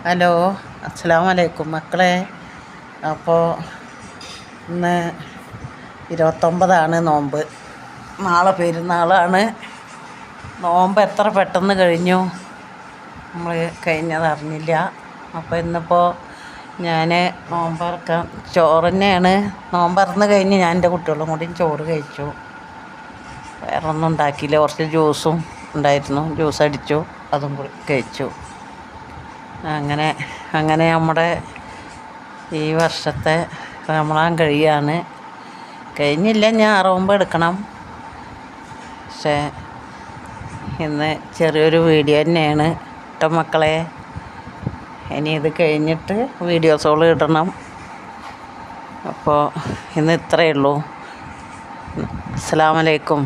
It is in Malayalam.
ഹലോ, അസ്സലാമു അലൈക്കും മക്കളെ. അപ്പോൾ ഇന്ന് 29 നോമ്പ്. നാളെ പെരുന്നാളാണ്. നോമ്പ് എത്ര പെട്ടെന്ന് കഴിഞ്ഞു, നമ്മൾ കഴിഞ്ഞതറിഞ്ഞില്ല. അപ്പോൾ ഇന്നിപ്പോൾ ഞാൻ നോമ്പറക്കാൻ ചോറ് തന്നെയാണ്. നോമ്പറന്ന് കഴിഞ്ഞ് ഞാൻ എൻ്റെ കുട്ടികളും കൂടി ചോറ് കഴിച്ചു. വേറെ ഒന്നും ഉണ്ടാക്കിയില്ല. കുറച്ച് ജ്യൂസും ഉണ്ടായിരുന്നു, ജ്യൂസ് അടിച്ചു, അതും കൂടി കഴിച്ചു. അങ്ങനെ നമ്മുടെ ഈ വർഷത്തെ റമളാൻ കഴിയാണ്. കഴിഞ്ഞില്ല, ഞാൻ 60 എടുക്കണം. പക്ഷേ ഇന്ന് ചെറിയൊരു വീഡിയോ തന്നെയാണ് കേട്ടോ മക്കളെ. ഇനി ഇത് കഴിഞ്ഞിട്ട് വീഡിയോസുകൾ ഇടണം. അപ്പോൾ ഇന്ന് ഇത്രയേ ഉള്ളൂ. അസ്സലാമു അലൈക്കും.